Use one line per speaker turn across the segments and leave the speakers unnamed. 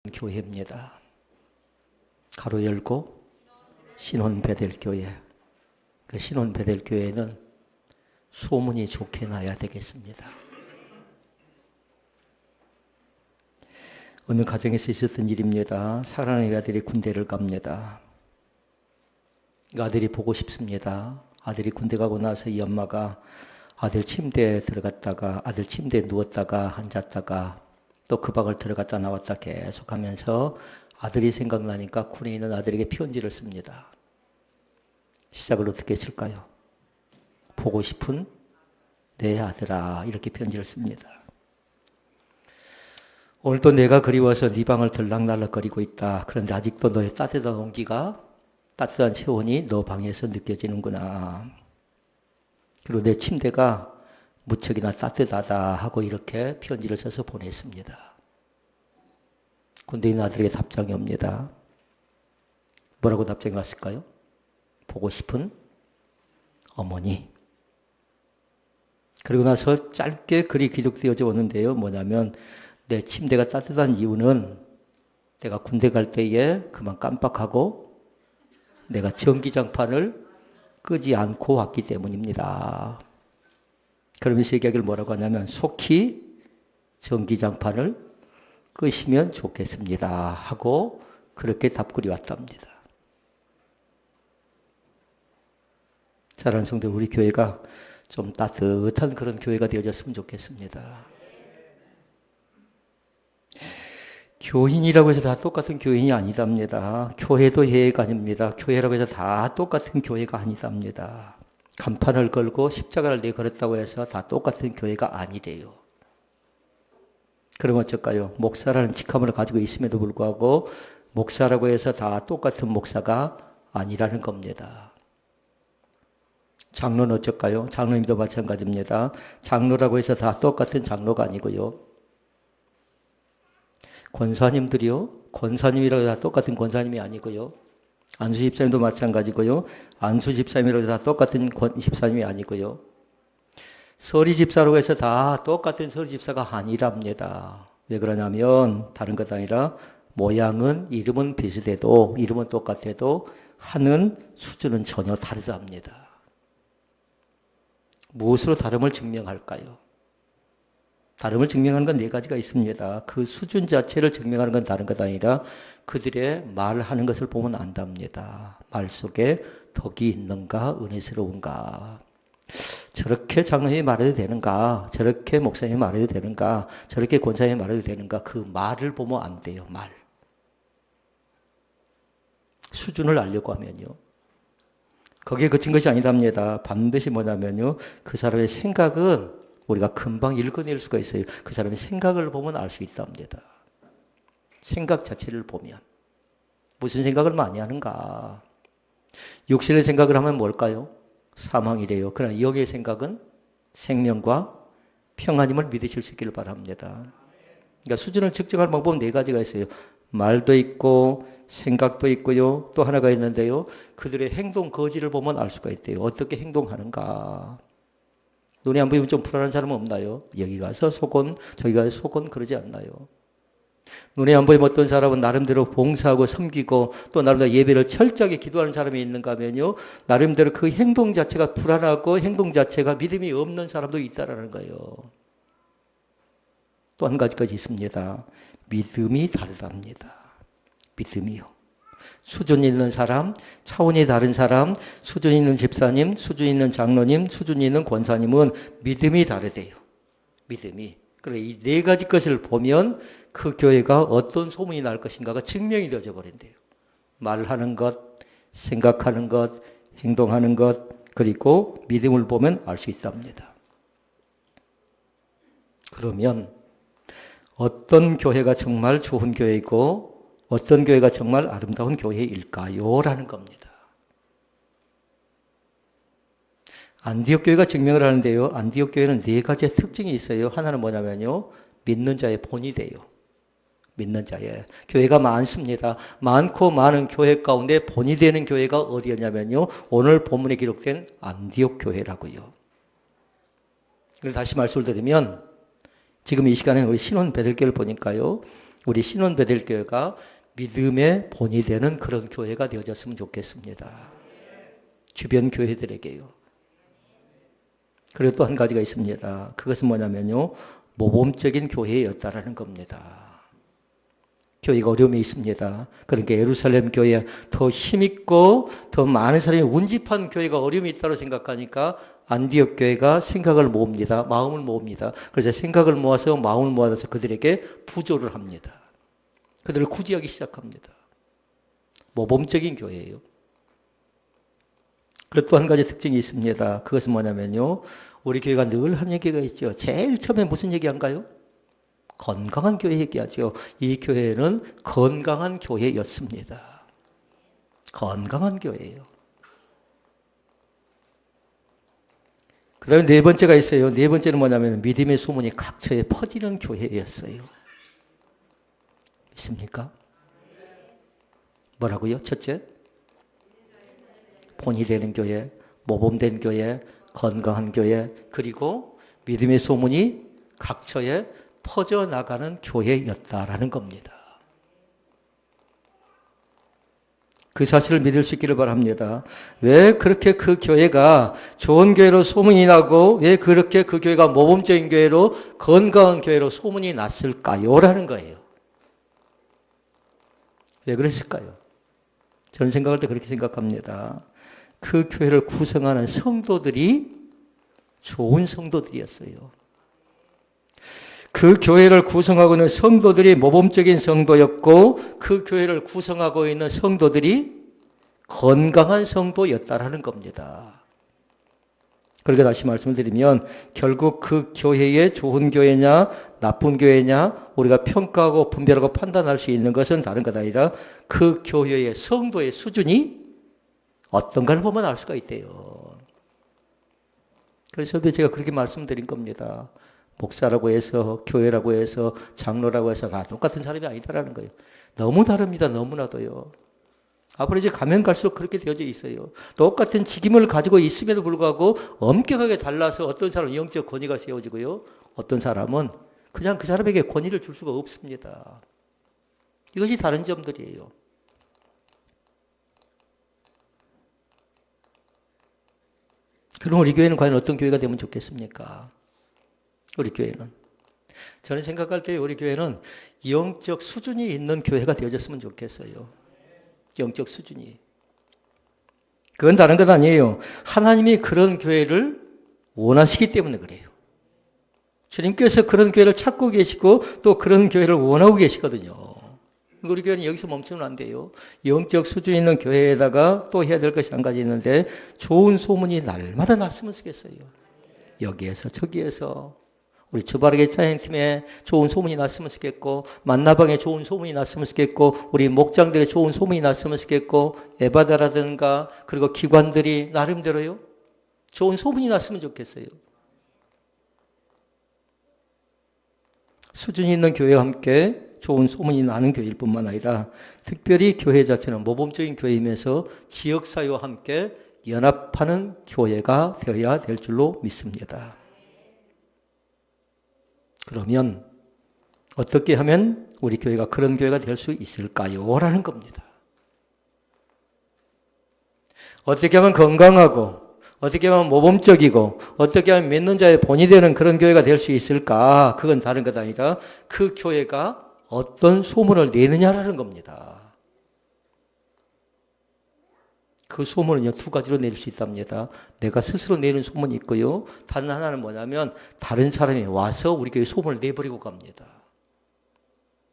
교회입니다. 가로 열고 신혼 베델교회. 그 신혼 베델교회는 소문이 좋게 나야 되겠습니다. 어느 가정에서 있었던 일입니다. 사랑하는 아들이 군대를 갑니다. 아들이 보고 싶습니다. 아들이 군대 가고 나서 이 엄마가 아들 침대에 들어갔다가 아들 침대에 누웠다가 앉았다가 또 그 방을 들어갔다 나왔다 계속 하면서 아들이 생각나니까 군에 있는 아들에게 편지를 씁니다. 시작을 어떻게 쓸까요? 보고 싶은 내 아들아, 이렇게 편지를 씁니다. 오늘도 내가 그리워서 네 방을 들락날락거리고 있다. 그런데 아직도 너의 따뜻한 온기가, 따뜻한 체온이 너 방에서 느껴지는구나. 그리고 내 침대가 무척이나 따뜻하다 하고 이렇게 편지를 써서 보냈습니다. 군대 있는 아들에게 답장이 옵니다. 뭐라고 답장이 왔을까요? 보고 싶은 어머니. 그리고 나서 짧게 글이 기록되어져 오는데요. 뭐냐면 내 침대가 따뜻한 이유는 내가 군대 갈 때에 그만 깜빡하고 내가 전기장판을 끄지 않고 왔기 때문입니다. 그러면서 얘기하기를 뭐라고 하냐면 속히 전기장판을 끄시면 좋겠습니다 하고 그렇게 답글이 왔답니다. 사랑하는 성도, 우리 교회가 좀 따뜻한 그런 교회가 되어졌으면 좋겠습니다. 교인이라고 해서 다 똑같은 교인이 아니답니다. 교회도 예가 아닙니다. 교회라고 해서 다 똑같은 교회가 아니답니다. 간판을 걸고 십자가를 내걸었다고 해서 다 똑같은 교회가 아니래요. 그럼 어쩔까요? 목사라는 직함을 가지고 있음에도 불구하고 목사라고 해서 다 똑같은 목사가 아니라는 겁니다. 장로는 어쩔까요? 장로님도 마찬가지입니다. 장로라고 해서 다 똑같은 장로가 아니고요. 권사님들이요? 권사님이라고 해서 다 똑같은 권사님이 아니고요. 안수 집사님도 마찬가지고요. 안수 집사님이라고 해서 다 똑같은 집사님이 아니고요. 서리 집사라고 해서 다 똑같은 서리 집사가 아니랍니다. 왜 그러냐면 다른 것 아니라 모양은 이름은 비슷해도 이름은 똑같아도 하는 수준은 전혀 다르답니다. 무엇으로 다름을 증명할까요? 다름을 증명하는 건 네 가지가 있습니다. 그 수준 자체를 증명하는 건 다른 것 아니라 그들의 말하는 것을 보면 안답니다. 말 속에 덕이 있는가, 은혜스러운가. 저렇게 장로님이 말해도 되는가, 저렇게 목사님이 말해도 되는가, 저렇게 권사님이 말해도 되는가, 그 말을 보면 안 돼요. 말. 수준을 알려고 하면요. 거기에 그친 것이 아니답니다. 반드시 뭐냐면요, 그 사람의 생각은 우리가 금방 읽어낼 수가 있어요. 그 사람의 생각을 보면 알 수 있답니다. 생각 자체를 보면. 무슨 생각을 많이 하는가? 육신의 생각을 하면 뭘까요? 사망이래요. 그러나 여기의 생각은 생명과 평안임을 믿으실 수 있기를 바랍니다. 그러니까 수준을 측정할 방법은 네 가지가 있어요. 말도 있고 생각도 있고요. 또 하나가 있는데요. 그들의 행동 거지를 보면 알 수가 있대요. 어떻게 행동하는가? 눈에 안 보이면 좀 불안한 사람은 없나요? 여기 가서 속은, 저기 가서 속은 그러지 않나요? 눈에 안 보이면 어떤 사람은 나름대로 봉사하고 섬기고 또 나름대로 예배를 철저하게 기도하는 사람이 있는가 하면요. 나름대로 그 행동 자체가 불안하고 행동 자체가 믿음이 없는 사람도 있다라는 거예요. 또 한 가지까지 있습니다. 믿음이 다르답니다. 믿음이요. 수준 있는 사람, 차원이 다른 사람, 수준 있는 집사님, 수준 있는 장로님, 수준 있는 권사님은 믿음이 다르대요. 믿음이. 그래, 이 네 가지 것을 보면 그 교회가 어떤 소문이 날 것인가가 증명이 되어져 버린대요. 말하는 것, 생각하는 것, 행동하는 것, 그리고 믿음을 보면 알 수 있답니다. 그러면 어떤 교회가 정말 좋은 교회이고 어떤 교회가 정말 아름다운 교회일까요? 라는 겁니다. 안디옥 교회가 증명을 하는데요. 안디옥 교회는 네 가지의 특징이 있어요. 하나는 뭐냐면요. 믿는 자의 본이 돼요. 믿는 자의. 교회가 많습니다. 많고 많은 교회 가운데 본이 되는 교회가 어디였냐면요. 오늘 본문에 기록된 안디옥 교회라고요. 그래서 다시 말씀을 드리면 지금 이 시간에 우리 신혼 베들교를 보니까요. 우리 신혼 베델교회가 믿음의 본이 되는 그런 교회가 되어졌으면 좋겠습니다. 주변 교회들에게요. 그리고 또 한 가지가 있습니다. 그것은 뭐냐면요, 모범적인 교회였다라는 겁니다. 교회가 어려움이 있습니다. 그러니까 예루살렘 교회 더 힘있고 더 많은 사람이 운집한 교회가 어려움이 있다고 생각하니까 안디옥 교회가 생각을 모읍니다. 마음을 모읍니다. 그래서 생각을 모아서 마음을 모아서 그들에게 부조를 합니다. 그들을 구제하기 시작합니다. 모범적인 교회예요. 그리고 또 한 가지 특징이 있습니다. 그것은 뭐냐면요, 우리 교회가 늘 하는 얘기가 있죠. 제일 처음에 무슨 얘기한가요? 건강한 교회 얘기하죠. 이 교회는 건강한 교회였습니다. 건강한 교회예요. 그 다음에 네 번째가 있어요. 네 번째는 뭐냐면 믿음의 소문이 각처에 퍼지는 교회였어요. 믿습니까? 뭐라고요? 첫째, 본이 되는 교회, 모범된 교회, 건강한 교회, 그리고 믿음의 소문이 각처에 퍼져나가는 교회였다라는 겁니다. 그 사실을 믿을 수 있기를 바랍니다. 왜 그렇게 그 교회가 좋은 교회로 소문이 나고 왜 그렇게 그 교회가 모범적인 교회로 건강한 교회로 소문이 났을까요? 라는 거예요. 왜 그랬을까요? 저는 생각할 때 그렇게 생각합니다. 그 교회를 구성하는 성도들이 좋은 성도들이었어요. 그 교회를 구성하고 있는 성도들이 모범적인 성도였고 그 교회를 구성하고 있는 성도들이 건강한 성도였다라는 겁니다. 그렇게 다시 말씀을 드리면 결국 그 교회의 좋은 교회냐 나쁜 교회냐 우리가 평가하고 분별하고 판단할 수 있는 것은 다른 것 아니라 그 교회의 성도의 수준이 어떤가를 보면 알 수가 있대요. 그래서 제가 그렇게 말씀드린 겁니다. 목사라고 해서 교회라고 해서 장로라고 해서 다 똑같은 사람이 아니다라는 거예요. 너무 다릅니다. 너무나도요. 앞으로 이제 가면 갈수록 그렇게 되어져 있어요. 똑같은 직임을 가지고 있음에도 불구하고 엄격하게 달라서 어떤 사람은 영적 권위가 세워지고요. 어떤 사람은 그냥 그 사람에게 권위를 줄 수가 없습니다. 이것이 다른 점들이에요. 그럼 우리 교회는 과연 어떤 교회가 되면 좋겠습니까? 우리 교회는. 저는 생각할 때 우리 교회는 영적 수준이 있는 교회가 되어졌으면 좋겠어요. 영적 수준이. 그건 다른 것 아니에요. 하나님이 그런 교회를 원하시기 때문에 그래요. 주님께서 그런 교회를 찾고 계시고 또 그런 교회를 원하고 계시거든요. 우리 교회는 여기서 멈추면 안 돼요. 영적 수준 있는 교회에다가 또 해야 될 것이 한 가지 있는데 좋은 소문이 날마다 났으면 좋겠어요. 여기에서 저기에서 우리 주바르게 찬양팀에 좋은 소문이 났으면 좋겠고 만나방에 좋은 소문이 났으면 좋겠고 우리 목장들의 좋은 소문이 났으면 좋겠고 에바다라든가 그리고 기관들이 나름대로요. 좋은 소문이 났으면 좋겠어요. 수준이 있는 교회와 함께 좋은 소문이 나는 교회일 뿐만 아니라 특별히 교회 자체는 모범적인 교회이면서 지역사회와 함께 연합하는 교회가 되어야 될 줄로 믿습니다. 그러면 어떻게 하면 우리 교회가 그런 교회가 될 수 있을까요? 라는 겁니다. 어떻게 하면 건강하고 어떻게 하면 모범적이고 어떻게 하면 믿는 자의 본이 되는 그런 교회가 될 수 있을까? 그건 다른 것 아니라 그 교회가 어떤 소문을 내느냐라는 겁니다. 그 소문은요, 두 가지로 낼 수 있답니다. 내가 스스로 내는 소문이 있고요. 다른 하나는 뭐냐면 다른 사람이 와서 우리 교회 소문을 내버리고 갑니다.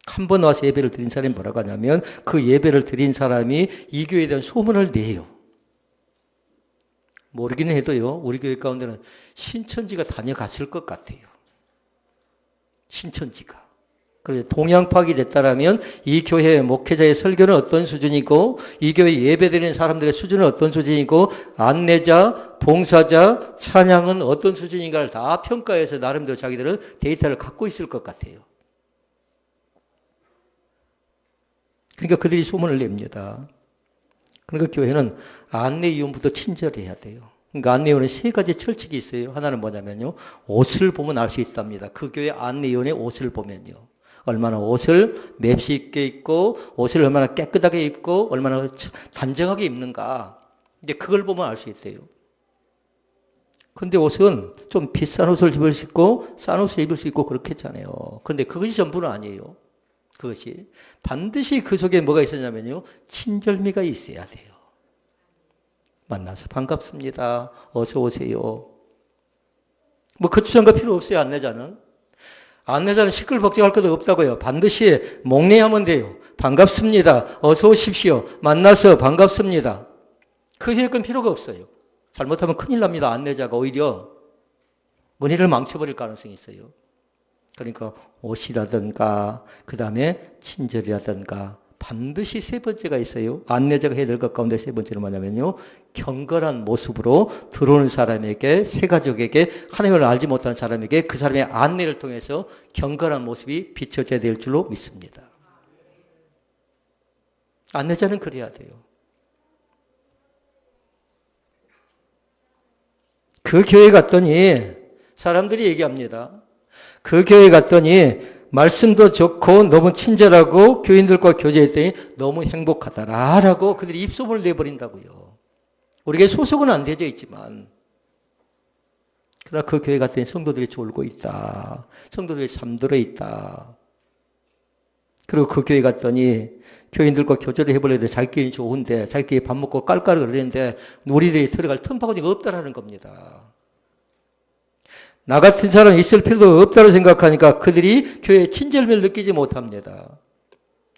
한 번 와서 예배를 드린 사람이 뭐라고 하냐면 그 예배를 드린 사람이 이 교회에 대한 소문을 내요. 모르기는 해도요. 우리 교회 가운데는 신천지가 다녀갔을 것 같아요. 신천지가. 그래서 동양 파악이 됐다라면 이 교회의 목회자의 설교는 어떤 수준이고 이 교회 예배드리는 사람들의 수준은 어떤 수준이고 안내자, 봉사자, 찬양은 어떤 수준인가를 다 평가해서 나름대로 자기들은 데이터를 갖고 있을 것 같아요. 그러니까 그들이 소문을 냅니다. 그러니까 교회는 안내위원부터 친절해야 돼요. 그러니까 안내위원은 세 가지 철칙이 있어요. 하나는 뭐냐면요. 옷을 보면 알 수 있답니다. 그 교회 안내위원의 옷을 보면요. 얼마나 옷을 맵시 입게 입고 옷을 얼마나 깨끗하게 입고 얼마나 단정하게 입는가. 이제 그걸 보면 알 수 있어요. 근데 옷은 좀 비싼 옷을 입을 수 있고 싼 옷을 입을 수 있고 그렇겠잖아요. 그런데 그것이 전부는 아니에요. 그것이 반드시 그 속에 뭐가 있었냐면요. 친절미가 있어야 돼요. 만나서 반갑습니다. 어서 오세요. 뭐 거추장가 필요 없어요. 안내자는. 안내자는 시끌벅적할 것도 없다고요. 반드시 목례하면 돼요. 반갑습니다. 어서 오십시오. 만나서 반갑습니다. 그 외에 건 필요가 없어요. 잘못하면 큰일 납니다. 안내자가 오히려 은혜를 망쳐버릴 가능성이 있어요. 그러니까 옷이라든가 그 다음에 친절이라든가 반드시 세 번째가 있어요. 안내자가 해야 될 것 가운데 세 번째는 뭐냐면요. 경건한 모습으로 들어오는 사람에게, 새 가족에게, 하나님을 알지 못하는 사람에게 그 사람의 안내를 통해서 경건한 모습이 비춰져야 될 줄로 믿습니다. 안내자는 그래야 돼요. 그 교회 갔더니 사람들이 얘기합니다. 그 교회 갔더니 말씀도 좋고 너무 친절하고 교인들과 교제했더니 너무 행복하다라고 그들이 입소문을 내버린다고요. 우리가 소속은 안 되어 있지만 그러나 그 교회 갔더니 성도들이 졸고 있다. 성도들이 잠들어 있다. 그리고 그 교회 갔더니 교인들과 교제를 해보려는데 자기끼리 좋은데 자기끼리 밥 먹고 깔깔 그러는데 우리들이 들어갈 틈바구니가 없다라는 겁니다. 나 같은 사람이 있을 필요도 없다고 생각하니까 그들이 교회의 친절미를 느끼지 못합니다.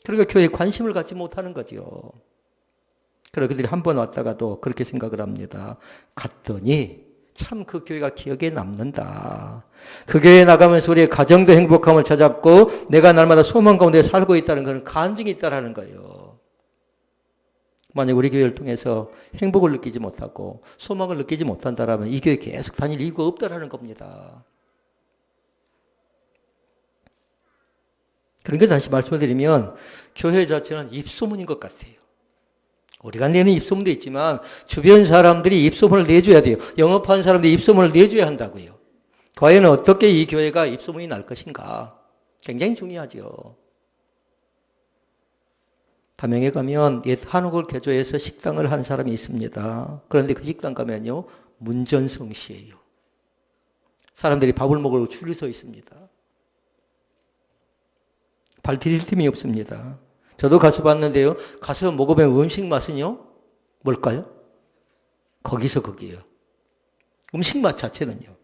그러니까 교회에 관심을 갖지 못하는 거죠. 그래서 그들이 한 번 왔다가도 그렇게 생각을 합니다. 갔더니 참 그 교회가 기억에 남는다. 그 교회에 나가면서 우리의 가정도 행복함을 찾았고 내가 날마다 소망 가운데 살고 있다는 그런 간증이 있다는 거예요. 만약 우리 교회를 통해서 행복을 느끼지 못하고 소망을 느끼지 못한다면 이 교회 계속 다닐 이유가 없다라는 겁니다. 그러니까 다시 말씀을 드리면 교회 자체는 입소문인 것 같아요. 우리가 내는 입소문도 있지만 주변 사람들이 입소문을 내줘야 돼요. 영업하는 사람들이 입소문을 내줘야 한다고요. 과연 어떻게 이 교회가 입소문이 날 것인가? 굉장히 중요하죠. 담양에 가면 옛 한옥을 개조해서 식당을 하는 사람이 있습니다. 그런데 그 식당 가면요. 문전성시예요. 사람들이 밥을 먹으러 줄이 서 있습니다. 발 디딜 틈이 없습니다. 저도 가서 봤는데요. 가서 먹어보면 음식 맛은요. 뭘까요? 거기서 거기에요. 음식 맛 자체는요.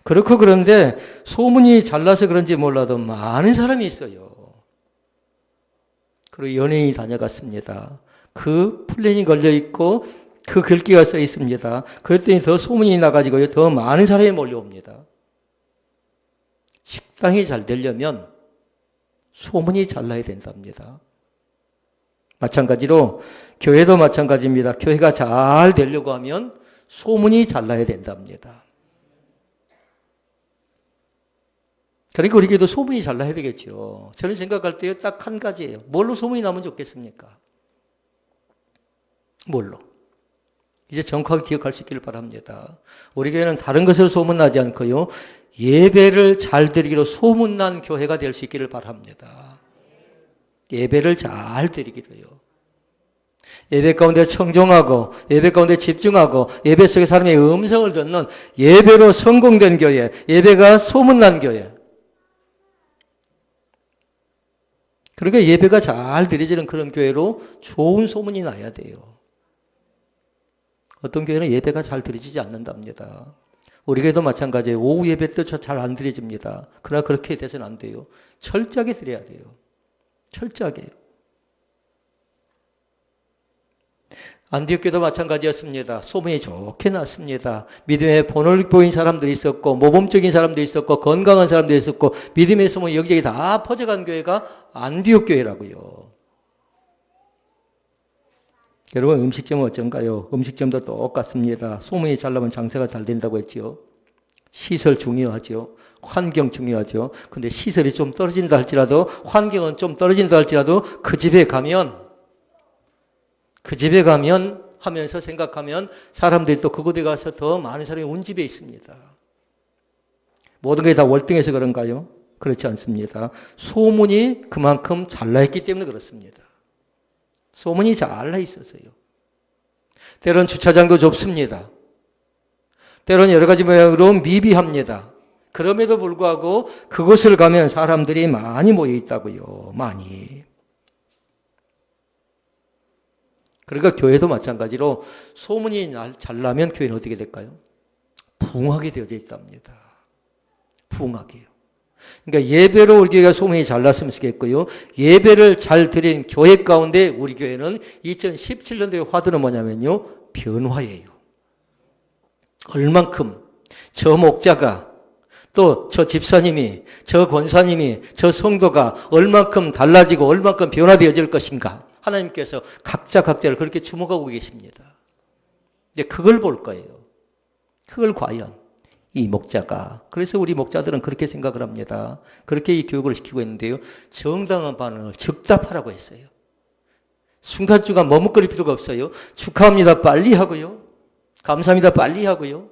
그렇고 그런데 소문이 잘 나서 그런지 몰라도 많은 사람이 있어요. 그리고 연예인이 다녀갔습니다. 그 플랜이 걸려있고 그 글귀가 써 있습니다. 그랬더니 더 소문이 나가지고 더 많은 사람이 몰려옵니다. 식당이 잘 되려면 소문이 잘 나야 된답니다. 마찬가지로 교회도 마찬가지입니다. 교회가 잘 되려고 하면 소문이 잘 나야 된답니다. 그러니까 우리 교회도 소문이 잘 나야 되겠죠. 저는 생각할 때 딱 한 가지예요. 뭘로 소문이 나면 좋겠습니까? 뭘로? 이제 정확하게 기억할 수 있기를 바랍니다. 우리 교회는 다른 것을 소문나지 않고요. 예배를 잘 드리기로 소문난 교회가 될 수 있기를 바랍니다. 예배를 잘 드리기로요. 예배 가운데 청종하고 예배 가운데 집중하고 예배 속에 사람의 음성을 듣는 예배로 성공된 교회, 예배가 소문난 교회. 그러니까 예배가 잘 드려지는 그런 교회로 좋은 소문이 나야 돼요. 어떤 교회는 예배가 잘 드려지지 않는답니다. 우리 교회도 마찬가지예요. 오후 예배 때도 잘 안 드려집니다. 그러나 그렇게 돼서는 안 돼요. 철저하게 드려야 돼요. 철저하게요. 안디옥 교회도 마찬가지였습니다. 소문이 좋게 났습니다. 믿음의 본을 보인 사람들이 있었고 모범적인 사람들이 있었고 건강한 사람들이 있었고 믿음의 소문이 여기저기 다 퍼져간 교회가 안디옥 교회라고요. 여러분 음식점은 어쩐가요? 음식점도 똑같습니다. 소문이 잘 나면 장사가 잘 된다고 했죠. 시설 중요하죠. 환경 중요하죠. 근데 시설이 좀 떨어진다 할지라도 환경은 좀 떨어진다 할지라도 그 집에 가면 하면서 생각하면 사람들이 또 그곳에 가서 더 많은 사람이 온 집에 있습니다. 모든 게 다 월등해서 그런가요? 그렇지 않습니다. 소문이 그만큼 잘 나 있기 때문에 그렇습니다. 소문이 잘 나 있어서요. 때론 주차장도 좁습니다. 때론 여러 가지 모양으로 미비합니다. 그럼에도 불구하고 그곳을 가면 사람들이 많이 모여 있다고요. 많이. 그러니까 교회도 마찬가지로 소문이 잘 나면 교회는 어떻게 될까요? 부흥하게 되어져 있답니다. 부흥하게요. 그러니까 예배로 우리 교회가 소문이 잘 났으면 좋겠고요. 예배를 잘 드린 교회 가운데 우리 교회는 2017년도의 화두는 뭐냐면요. 변화예요. 얼만큼 저 목자가 또 저 집사님이 저 권사님이 저 성도가 얼만큼 달라지고 얼만큼 변화되어질 것인가. 하나님께서 각자를 그렇게 주목하고 계십니다. 이제 그걸 볼 거예요. 그걸 과연 이 목자가, 그래서 우리 목자들은 그렇게 생각을 합니다. 그렇게 이 교육을 시키고 있는데요. 정당한 반응을 즉답하라고 했어요. 순간순간 머뭇거릴 필요가 없어요. 축하합니다. 빨리 하고요. 감사합니다. 빨리 하고요.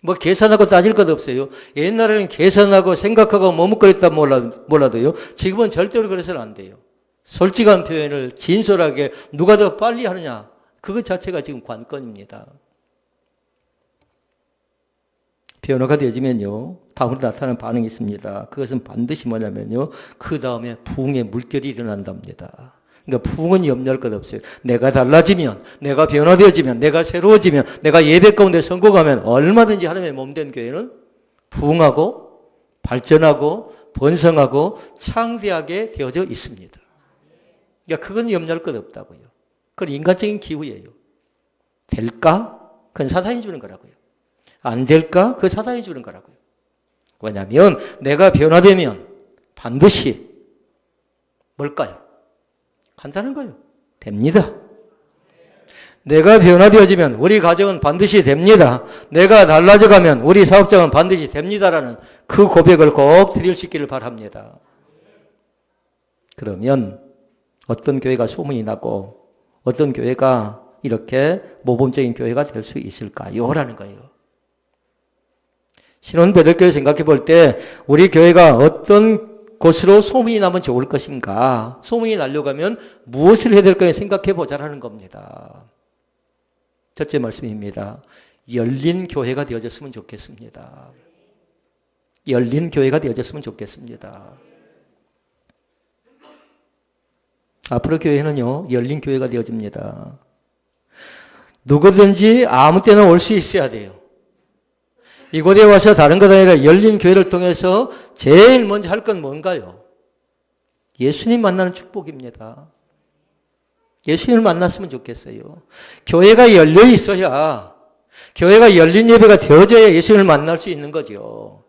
뭐 계산하고 따질 것 없어요. 옛날에는 계산하고 생각하고 머뭇거렸다 몰라도요. 지금은 절대로 그래서는 안 돼요. 솔직한 표현을 진솔하게 누가 더 빨리 하느냐. 그것 자체가 지금 관건입니다. 변화가 되어지면요. 다음으로 나타나는 반응이 있습니다. 그것은 반드시 뭐냐면요. 그 다음에 부흥의 물결이 일어난답니다. 그러니까 부흥은 염려할 것 없어요. 내가 달라지면, 내가 변화되어지면, 내가 새로워지면, 내가 예배 가운데 성공하면 얼마든지 하나님의 몸된 교회는 부흥하고 발전하고 번성하고 창대하게 되어져 있습니다. 그러니까 그건 염려할 것 없다고요. 그건 인간적인 기후예요. 될까? 그건 사단이 주는 거라고요. 안 될까? 그건 사단이 주는 거라고요. 왜냐하면 내가 변화되면 반드시 뭘까요? 간단한 거예요. 됩니다. 내가 변화되어지면 우리 가정은 반드시 됩니다. 내가 달라져가면 우리 사업장은 반드시 됩니다라는 그 고백을 꼭 드릴 수 있기를 바랍니다. 그러면 어떤 교회가 소문이 나고 어떤 교회가 이렇게 모범적인 교회가 될 수 있을까요? 라는 거예요. 신혼배들교회 생각해 볼 때 우리 교회가 어떤 곳으로 소문이 나면 좋을 것인가? 소문이 나려고 하면 무엇을 해야 될까 생각해 보자라는 겁니다. 첫째 말씀입니다. 열린 교회가 되어졌으면 좋겠습니다. 열린 교회가 되어졌으면 좋겠습니다. 앞으로 교회는요, 열린 교회가 되어집니다. 누구든지 아무 때나 올 수 있어야 돼요. 이곳에 와서 다른 것 아니라 열린 교회를 통해서 제일 먼저 할 건 뭔가요? 예수님 만나는 축복입니다. 예수님을 만났으면 좋겠어요. 교회가 열려 있어야, 교회가 열린 예배가 되어져야 예수님을 만날 수 있는 거죠.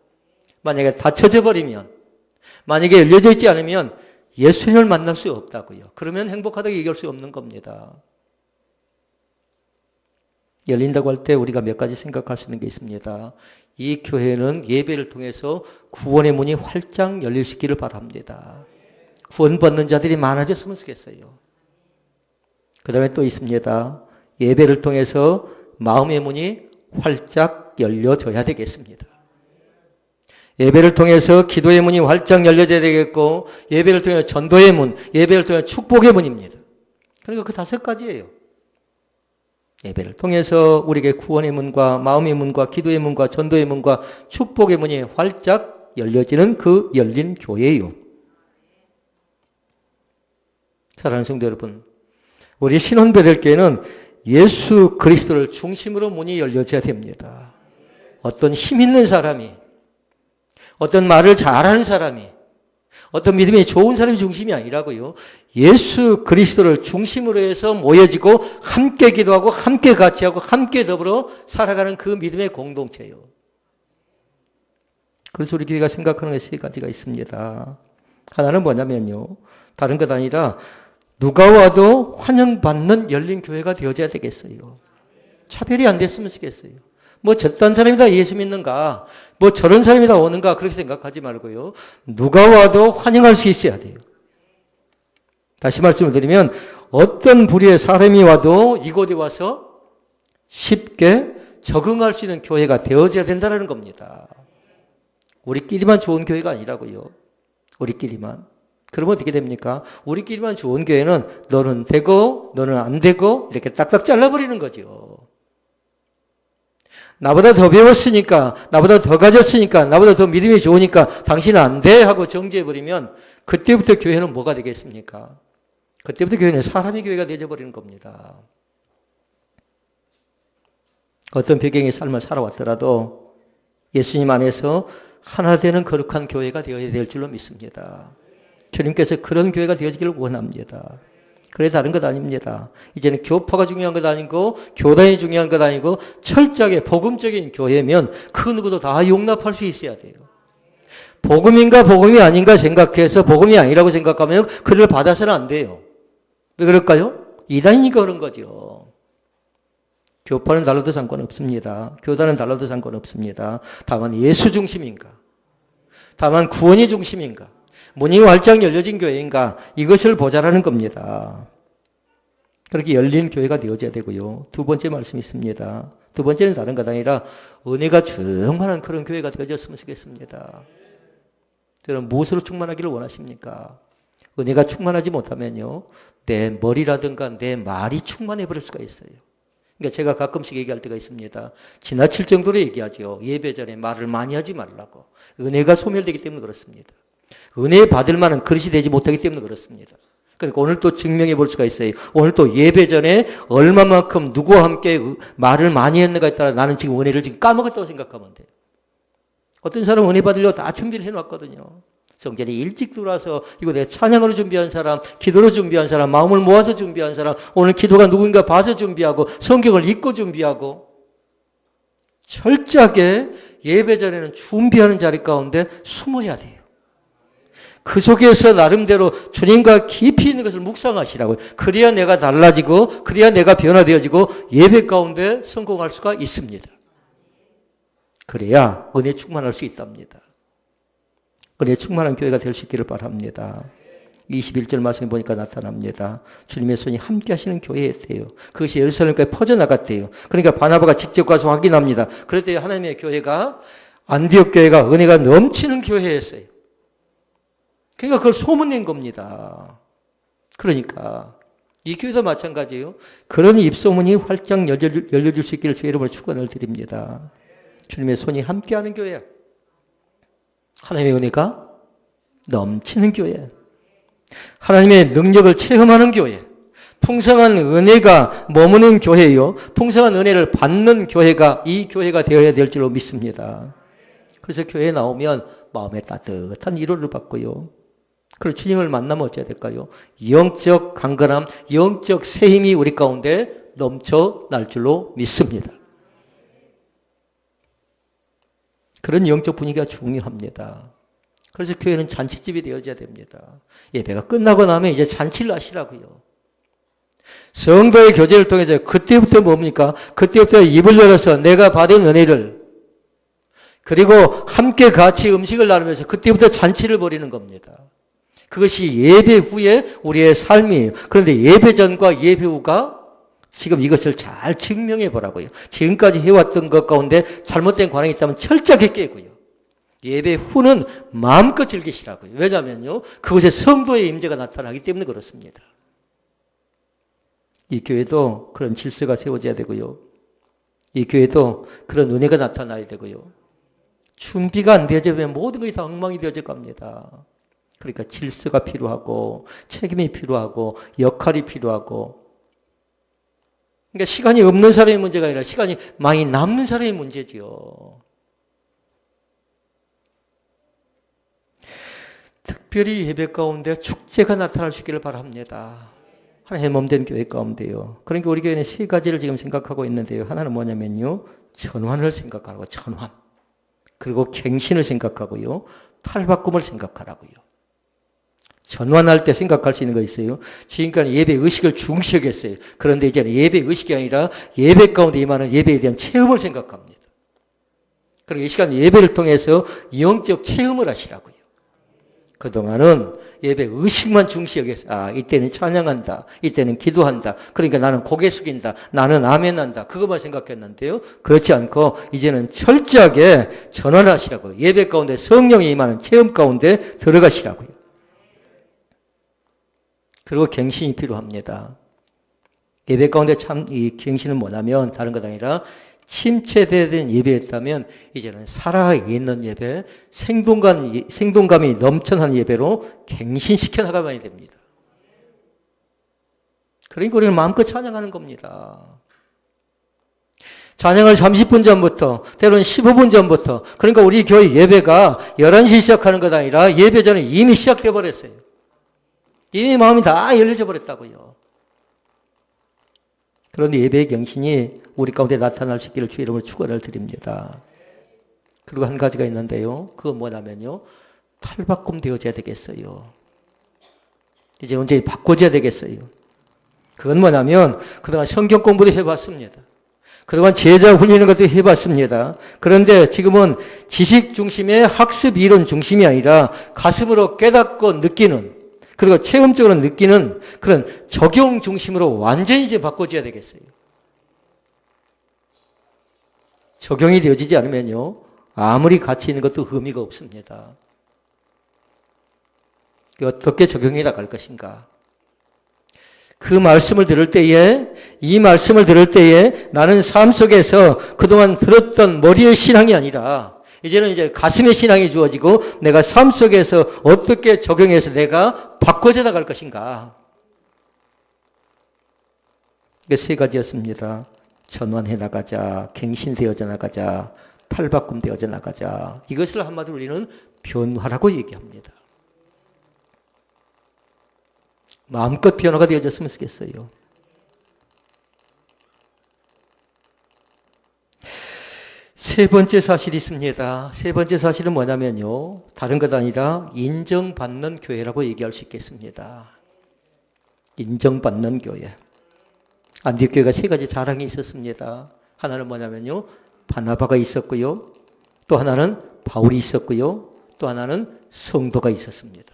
만약에 닫혀져 버리면, 만약에 열려져 있지 않으면 예수님을 만날 수 없다고요. 그러면 행복하다고 얘기할 수 없는 겁니다. 열린다고 할 때 우리가 몇 가지 생각할 수 있는 게 있습니다. 이 교회는 예배를 통해서 구원의 문이 활짝 열릴 수 있기를 바랍니다. 구원받는 자들이 많아졌으면 좋겠어요. 그 다음에 또 있습니다. 예배를 통해서 마음의 문이 활짝 열려져야 되겠습니다. 예배를 통해서 기도의 문이 활짝 열려져야 되겠고, 예배를 통해 전도의 문, 예배를 통해 축복의 문입니다. 그러니까 그 5가지예요. 예배를 통해서 우리에게 구원의 문과 마음의 문과 기도의 문과 전도의 문과 축복의 문이 활짝 열려지는 그 열린 교회예요. 사랑하는 성도 여러분, 우리 신혼배들교회는 예수 그리스도를 중심으로 문이 열려져야 됩니다. 어떤 힘 있는 사람이, 어떤 말을 잘하는 사람이, 어떤 믿음이 좋은 사람이 중심이 아니라고요. 예수 그리스도를 중심으로 해서 모여지고 함께 기도하고 함께 같이 하고 함께 더불어 살아가는 그 믿음의 공동체예요. 그래서 우리 교회가 생각하는 게 3가지가 있습니다. 하나는 뭐냐면요. 다른 것 아니라 누가 와도 환영받는 열린 교회가 되어져야 되겠어요. 차별이 안 됐으면 좋겠어요. 뭐 저딴 사람이 다 예수 믿는가, 뭐 저런 사람이 다 오는가 그렇게 생각하지 말고요. 누가 와도 환영할 수 있어야 돼요. 다시 말씀을 드리면 어떤 부류의 사람이 와도 이곳에 와서 쉽게 적응할 수 있는 교회가 되어져야 된다는 겁니다. 우리끼리만 좋은 교회가 아니라고요. 우리끼리만. 그러면 어떻게 됩니까? 우리끼리만 좋은 교회는 너는 되고 너는 안 되고 이렇게 딱딱 잘라버리는 거죠. 나보다 더 배웠으니까, 나보다 더 가졌으니까, 나보다 더 믿음이 좋으니까 당신은 안 돼 하고 정지해버리면 그때부터 교회는 뭐가 되겠습니까? 그때부터 교회는 사람의 교회가 되어버리는 겁니다. 어떤 배경의 삶을 살아왔더라도 예수님 안에서 하나 되는 거룩한 교회가 되어야 될 줄로 믿습니다. 주님께서 그런 교회가 되어지기를 원합니다. 그래 다른 것 아닙니다. 이제는 교파가 중요한 것 아니고 교단이 중요한 것 아니고 철저하게 복음적인 교회면 그 누구도 다 용납할 수 있어야 돼요. 복음인가 복음이 아닌가 생각해서 복음이 아니라고 생각하면 그를 받아서는 안 돼요. 왜 그럴까요? 이단이니까 그런 거죠. 교파는 달라도 상관없습니다. 교단은 달라도 상관없습니다. 다만 예수 중심인가? 다만 구원이 중심인가? 문이 활짝 열려진 교회인가? 이것을 보자라는 겁니다. 그렇게 열린 교회가 되어져야 되고요. 두 번째 말씀이 있습니다. 두 번째는 다른 것 아니라 은혜가 충만한 그런 교회가 되어졌으면 좋겠습니다. 여러분 무엇으로 충만하기를 원하십니까? 은혜가 충만하지 못하면요. 내 머리라든가 내 말이 충만해 버릴 수가 있어요. 그러니까 제가 가끔씩 얘기할 때가 있습니다. 지나칠 정도로 얘기하죠. 예배 전에 말을 많이 하지 말라고. 은혜가 소멸되기 때문에 그렇습니다. 은혜 받을 만한 그릇이 되지 못하기 때문에 그렇습니다. 그러니까 오늘 또 증명해 볼 수가 있어요. 오늘 또 예배 전에 얼마만큼 누구와 함께 말을 많이 했는가에 따라 나는 지금 은혜를 지금 까먹었다고 생각하면 돼요. 어떤 사람은 은혜 받으려고 다 준비를 해놨거든요. 성전에 일찍 들어와서 이거 내가 찬양으로 준비한 사람, 기도로 준비한 사람, 마음을 모아서 준비한 사람, 오늘 기도가 누군가 봐서 준비하고 성경을 읽고 준비하고 철저하게 예배 전에는 준비하는 자리 가운데 숨어야 돼요. 그 속에서 나름대로 주님과 깊이 있는 것을 묵상하시라고요. 그래야 내가 달라지고 그래야 내가 변화되어지고 예배 가운데 성공할 수가 있습니다. 그래야 은혜 충만할 수 있답니다. 은혜 충만한 교회가 될 수 있기를 바랍니다. 21절 말씀에 보니까 나타납니다. 주님의 손이 함께 하시는 교회였대요. 그것이 예루살렘까지 퍼져나갔대요. 그러니까 바나바가 직접 가서 확인합니다. 그랬더니 하나님의 교회가 안디옥 교회가 은혜가 넘치는 교회였어요. 그러니까 그걸 소문낸 겁니다. 그러니까 이 교회도 마찬가지예요. 그런 입소문이 활짝 열려줄 수 있기를 주의 이름으로 축원을 드립니다. 주님의 손이 함께하는 교회, 하나님의 은혜가 넘치는 교회, 하나님의 능력을 체험하는 교회, 풍성한 은혜가 머무는 교회요. 풍성한 은혜를 받는 교회가 이 교회가 되어야 될 줄로 믿습니다. 그래서 교회에 나오면 마음에 따뜻한 위로를 받고요. 그리고 주님을 만나면 어찌해야 될까요? 영적 강건함, 영적 새 힘이 우리 가운데 넘쳐날 줄로 믿습니다. 그런 영적 분위기가 중요합니다. 그래서 교회는 잔치집이 되어져야 됩니다. 예배가 끝나고 나면 이제 잔치를 하시라고요. 성도의 교제를 통해서 그때부터 뭡니까? 그때부터 입을 열어서 내가 받은 은혜를 그리고 함께 같이 음식을 나누면서 그때부터 잔치를 벌이는 겁니다. 그것이 예배 후에 우리의 삶이에요. 그런데 예배 전과 예배 후가 지금 이것을 잘 증명해 보라고요. 지금까지 해왔던 것 가운데 잘못된 관행이 있다면 철저하게 깨고요. 예배 후는 마음껏 즐기시라고요. 왜냐하면요. 그곳에 성도의 임재가 나타나기 때문에 그렇습니다. 이 교회도 그런 질서가 세워져야 되고요. 이 교회도 그런 은혜가 나타나야 되고요. 준비가 안 되어지면 모든 것이 다 엉망이 되어져 갑니다. 그러니까 질서가 필요하고 책임이 필요하고 역할이 필요하고 그러니까 시간이 없는 사람의 문제가 아니라 시간이 많이 남는 사람의 문제지요. 특별히 예배 가운데 축제가 나타날 수 있기를 바랍니다. 하나님의 몸된 교회 가운데요. 그러니까 우리 교회는 세 가지를 지금 생각하고 있는데요. 하나는 뭐냐면요. 전환을 생각하라고 전환. 그리고 갱신을 생각하고요. 탈바꿈을 생각하라고요. 전환할 때 생각할 수 있는 거 있어요. 지금까지 예배 의식을 중시하겠어요. 그런데 이제는 예배 의식이 아니라 예배 가운데 임하는 예배에 대한 체험을 생각합니다. 그리고 이 시간 예배를 통해서 영적 체험을 하시라고요. 그동안은 예배 의식만 중시 여겼어요. 아, 이때는 찬양한다. 이때는 기도한다. 그러니까 나는 고개 숙인다. 나는 아멘한다. 그것만 생각했는데요. 그렇지 않고 이제는 철저하게 전환하시라고요. 예배 가운데 성령이 임하는 체험 가운데 들어가시라고요. 그리고 갱신이 필요합니다. 예배 가운데 참 이 갱신은 뭐냐면 다른 것 아니라 침체된 예배였다면 이제는 살아있는 예배, 생동감이 넘쳐나는 예배로 갱신시켜 나가야 됩니다. 그러니까 우리는 마음껏 찬양하는 겁니다. 찬양을 30분 전부터, 때로는 15분 전부터, 그러니까 우리 교회 예배가 11시 시작하는 것 아니라 예배 전에 이미 시작돼 버렸어요. 이미 마음이 다 열려져 버렸다고요. 그런데 예배의 경신이 우리 가운데 나타날 수 있기를 주의 이름으로 축원을 드립니다. 그리고 한 가지가 있는데요. 그건 뭐냐면요. 탈바꿈 되어져야 되겠어요. 이제 언제 바꿔져야 되겠어요. 그건 뭐냐면 그동안 성경 공부도 해봤습니다. 그동안 제자 훈련하는 것도 해봤습니다. 그런데 지금은 지식 중심의 학습 이론 중심이 아니라 가슴으로 깨닫고 느끼는 그리고 체험적으로 느끼는 그런 적용 중심으로 완전히 이제 바꿔줘야 되겠어요. 적용이 되어지지 않으면요. 아무리 가치 있는 것도 의미가 없습니다. 어떻게 적용해 나갈 것인가. 그 말씀을 들을 때에, 이 말씀을 들을 때에 나는 삶 속에서 그동안 들었던 머리의 신앙이 아니라 이제는 이제 가슴의 신앙이 주어지고 내가 삶 속에서 어떻게 적용해서 내가 바꿔져 나갈 것인가. 이게 세 가지였습니다. 전환해 나가자, 갱신되어져 나가자, 탈바꿈 되어져 나가자. 이것을 한마디로 우리는 변화라고 얘기합니다. 마음껏 변화가 되어졌으면 좋겠어요. 세 번째 사실이 있습니다. 세 번째 사실은 뭐냐면요. 다른 것 아니라 인정받는 교회라고 얘기할 수 있겠습니다. 인정받는 교회. 안디옥 교회가 세 가지 자랑이 있었습니다. 하나는 뭐냐면요. 바나바가 있었고요. 또 하나는 바울이 있었고요. 또 하나는 성도가 있었습니다.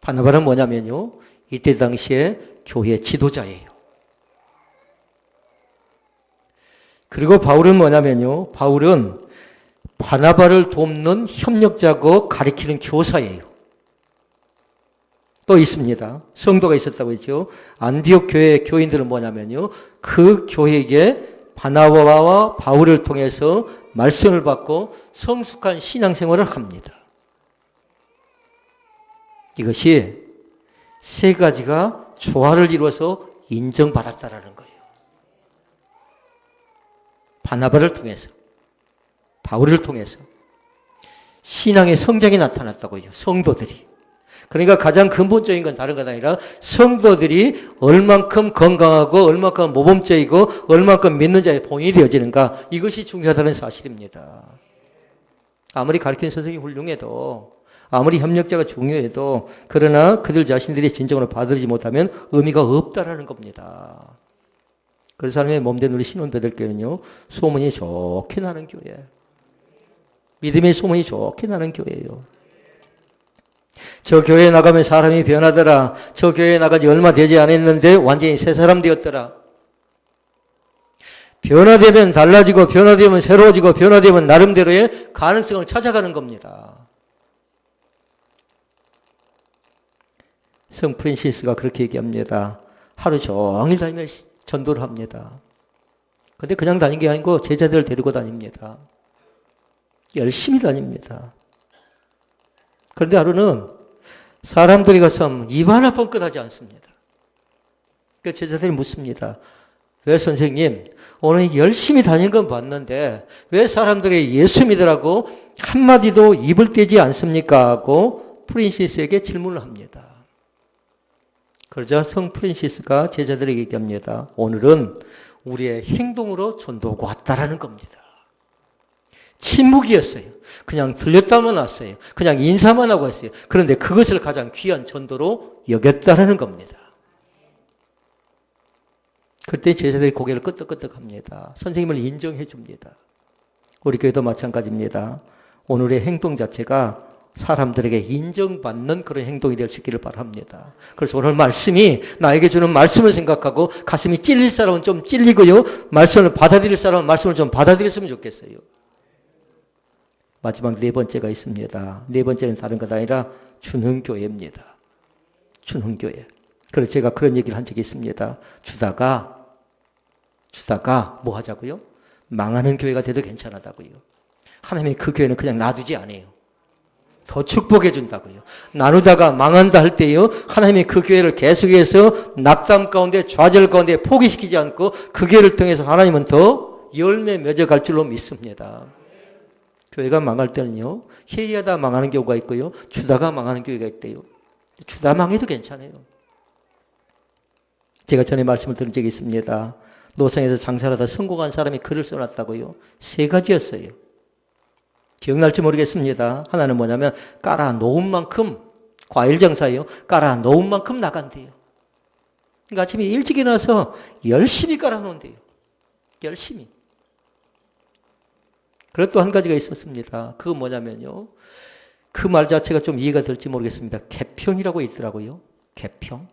바나바는 뭐냐면요. 이때 당시에 교회 지도자예요. 그리고 바울은 뭐냐면요. 바울은 바나바를 돕는 협력자고 가리키는 교사예요. 또 있습니다. 성도가 있었다고 했죠. 안디옥 교회 교인들은 뭐냐면요. 그 교회에 바나바와 바울을 통해서 말씀을 받고 성숙한 신앙생활을 합니다. 이것이 세 가지가 조화를 이루어서 인정받았다라는 거예요. 바나바를 통해서, 바울을 통해서 신앙의 성장이 나타났다고요. 성도들이. 그러니까 가장 근본적인 건 다른 것 아니라 성도들이 얼만큼 건강하고 얼만큼 모범적이고 얼만큼 믿는 자의 본이 되어지는가. 이것이 중요하다는 사실입니다. 아무리 가르치는 선생님이 훌륭해도 아무리 협력자가 중요해도 그러나 그들 자신들이 진정으로 받아들이지 못하면 의미가 없다라는 겁니다. 그래서 사람의 몸된 우리 신혼배들께는요. 소문이 좋게 나는 교회. 믿음의 소문이 좋게 나는 교회예요. 저 교회에 나가면 사람이 변하더라. 저 교회에 나간 지 얼마 되지 않았는데 완전히 새 사람 되었더라. 변화되면 달라지고 변화되면 새로워지고 변화되면 나름대로의 가능성을 찾아가는 겁니다. 성 프란시스가 그렇게 얘기합니다. 하루 종일 다니면서 전도를 합니다. 근데 그냥 다닌 게 아니고 제자들을 데리고 다닙니다. 열심히 다닙니다. 그런데 하루는 사람들이 가서 입 하나 뻥끗하지 않습니다. 그 제자들이 묻습니다. 왜 선생님 오늘 열심히 다닌 건 봤는데 왜 사람들이 예수 믿으라고 한마디도 입을 떼지 않습니까? 하고 프란시스에게 질문을 합니다. 그러자 성 프란시스가 제자들에게 얘기합니다. 오늘은 우리의 행동으로 전도하고 왔다라는 겁니다. 침묵이었어요. 그냥 들렸다만 왔어요. 그냥 인사만 하고 왔어요. 그런데 그것을 가장 귀한 전도로 여겼다라는 겁니다. 그때 제자들이 고개를 끄덕끄덕합니다. 선생님을 인정해 줍니다. 우리 교회도 마찬가지입니다. 오늘의 행동 자체가 사람들에게 인정받는 그런 행동이 될 수 있기를 바랍니다. 그래서 오늘 말씀이 나에게 주는 말씀을 생각하고 가슴이 찔릴 사람은 좀 찔리고요. 말씀을 받아들일 사람은 말씀을 좀 받아들였으면 좋겠어요. 마지막 네 번째가 있습니다. 네 번째는 다른 것 아니라 주는 교회입니다. 주는 교회. 그래서 제가 그런 얘기를 한 적이 있습니다. 주다가 뭐 하자고요? 망하는 교회가 돼도 괜찮다고요. 하나님이 그 교회는 그냥 놔두지 않아요. 더 축복해 준다고요. 나누다가 망한다 할 때요, 하나님이 그 교회를 계속해서 낙담 가운데 좌절 가운데 포기시키지 않고 그 교회를 통해서 하나님은 더 열매 맺어갈 줄로 믿습니다. 교회가 망할 때는요, 회의하다 망하는 경우가 있고요, 주다가 망하는 교회가 있대요. 주다 망해도 괜찮아요. 제가 전에 말씀을 드린 적이 있습니다. 노상에서 장사를 하다 성공한 사람이 글을 써놨다고요. 3가지였어요. 기억날지 모르겠습니다. 하나는 뭐냐면 깔아 놓은 만큼, 과일 장사예요. 깔아 놓은 만큼 나간대요. 그러니까 아침에 일찍 일어나서 열심히 깔아 놓은대요. 열심히. 그리고 또 한 가지가 있었습니다. 그거 뭐냐면요, 그 말 자체가 좀 이해가 될지 모르겠습니다. 개평이라고 있더라고요. 개평.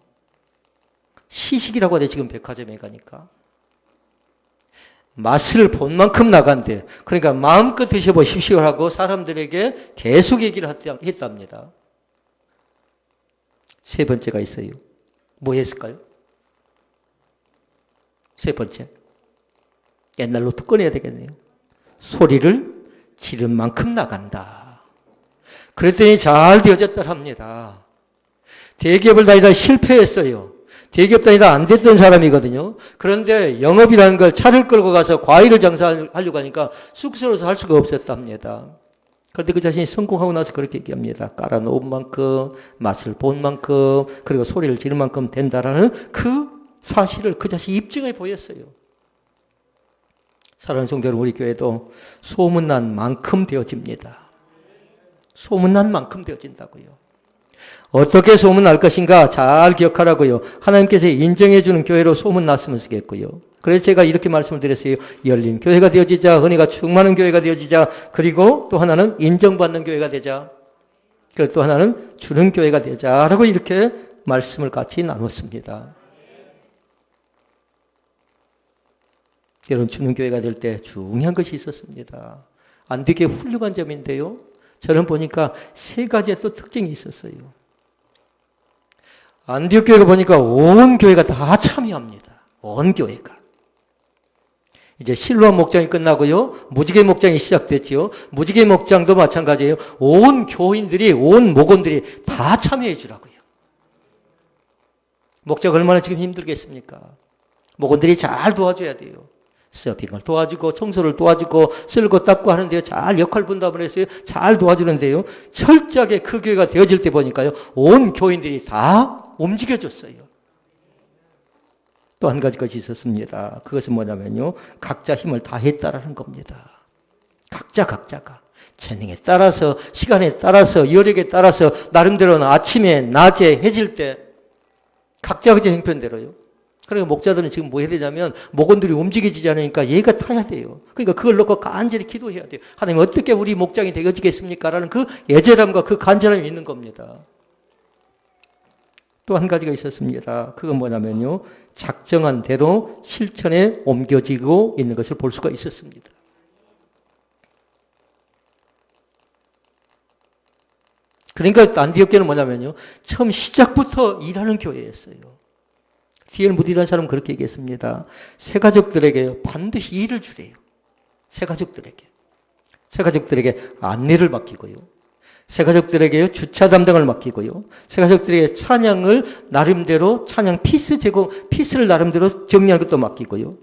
시식이라고 하대, 지금 백화점에 가니까. 맛을 본 만큼 나간대. 그러니까 마음껏 드셔보십시오 하고 사람들에게 계속 얘기를 했답니다. 3번째가 있어요. 뭐 했을까요? 3번째. 옛날로 또 꺼내야 되겠네요. 소리를 지른 만큼 나간다. 그랬더니 잘 되어졌다 합니다. 대기업을 다니다 실패했어요. 대기업 다니다 안 됐던 사람이거든요. 그런데 영업이라는 걸 차를 끌고 가서 과일을 장사하려고 하니까 쑥스러워서 할 수가 없었답니다. 그런데 그 자신이 성공하고 나서 그렇게 얘기합니다. 깔아놓은 만큼, 맛을 본 만큼, 그리고 소리를 지른 만큼 된다라는 그 사실을 그 자신이 입증해 보였어요. 사랑하는 성도 여러분, 우리 교회도 소문난 만큼 되어집니다. 소문난 만큼 되어진다고요. 어떻게 소문날 것인가 잘 기억하라고요. 하나님께서 인정해 주는 교회로 소문났으면 쓰겠고요. 그래서 제가 이렇게 말씀을 드렸어요. 열린 교회가 되어지자, 은혜가 충만한 교회가 되어지자, 그리고 또 하나는 인정받는 교회가 되자, 그리고 또 하나는 주는 교회가 되자라고 이렇게 말씀을 같이 나눴습니다. 여러분, 주는 교회가 될 때 중요한 것이 있었습니다. 안디옥교회 훌륭한 점인데요, 저는 보니까 3가지의 또 특징이 있었어요. 안디옥 교회가 보니까 온 교회가 다 참여합니다. 온 교회가. 이제 실로암 목장이 끝나고요, 무지개 목장이 시작됐지요. 무지개 목장도 마찬가지예요. 온 교인들이, 온 목원들이 다 참여해 주라고요. 목자가 얼마나 지금 힘들겠습니까? 목원들이 잘 도와줘야 돼요. 서빙을 도와주고 청소를 도와주고 쓸고 닦고 하는데요, 잘 역할 분담을 했어요. 잘 도와주는데요, 철저하게 그 교회가 되어질 때 보니까요, 온 교인들이 다 움직여졌어요. 또 한 가지 것이 있었습니다. 그것은 뭐냐면요, 각자 힘을 다했다라는 겁니다. 각자가 재능에 따라서, 시간에 따라서, 여력에 따라서 나름대로는 아침에, 낮에, 해질 때 각자 그제 형편대로요. 그러니까 목자들은 지금 뭐 해야 되냐면, 목원들이 움직여지지 않으니까 얘가 타야 돼요. 그러니까 그걸 놓고 간절히 기도해야 돼요. 하나님, 어떻게 우리 목장이 되어지겠습니까? 라는 그 애절함과 그 간절함이 있는 겁니다. 또 한 가지가 있었습니다. 그건 뭐냐면요, 작정한 대로 실천에 옮겨지고 있는 것을 볼 수가 있었습니다. 그러니까 안디옥 교회는 뭐냐면요, 처음 시작부터 일하는 교회였어요. D.L. 무디라는 사람은 그렇게 얘기했습니다. 새가족들에게 반드시 일을 주래요. 새가족들에게 안내를 맡기고요, 새가족들에게 주차 담당을 맡기고요, 새가족들에게 찬양을 나름대로 찬양 피스를 나름대로 정리하는 것도 맡기고요,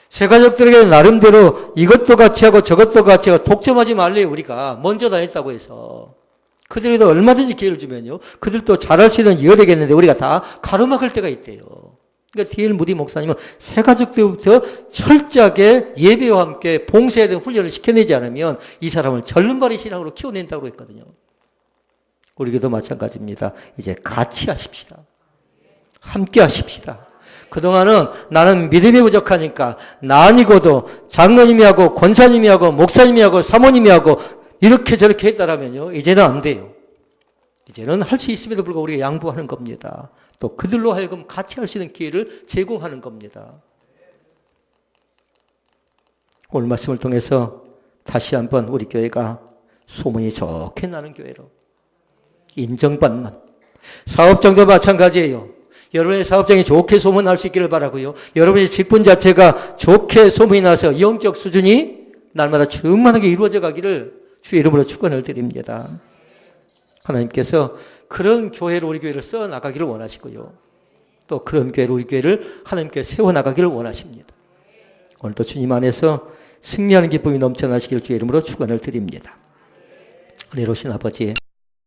새가족들에게 나름대로 이것도 같이 하고 저것도 같이 하고 독점하지 말래요. 우리가 먼저 다녔다고 해서 그들에도 얼마든지 기회를 주면요, 그들도 잘할 수 있는 여력이겠는데 우리가 다 가로막을 때가 있대요. 그러니까 D.L. 무디 목사님은 새가족 때부터 철저하게 예배와 함께 봉사에 대한 훈련을 시켜내지 않으면 이 사람을 절름발이 신앙으로 키워낸다고 했거든요. 우리에게도 마찬가지입니다. 이제 같이 하십시다. 함께 하십시다. 그동안은 나는 믿음이 부족하니까 나 아니고도 장로님이 하고 권사님이 하고 목사님이 하고 사모님이 하고 이렇게 저렇게 했다라면요, 이제는 안 돼요. 이제는 할 수 있음에도 불구하고 우리가 양보하는 겁니다. 또 그들로 하여금 같이 할 수 있는 기회를 제공하는 겁니다. 오늘 말씀을 통해서 다시 한번 우리 교회가 소문이 좋게 나는 교회로, 인정받는, 사업장도 마찬가지예요. 여러분의 사업장이 좋게 소문날 수 있기를 바라고요. 여러분의 직분 자체가 좋게 소문이 나서 영적 수준이 날마다 충만하게 이루어져 가기를 주의 이름으로 축원을 드립니다. 하나님께서 그런 교회로 우리 교회를 써 나가기를 원하시고요. 또 그런 교회로 우리 교회를 하나님께 세워 나가기를 원하십니다. 오늘도 주님 안에서 승리하는 기쁨이 넘쳐나시기를 주의 이름으로 축원을 드립니다. 은혜로우신 아버지,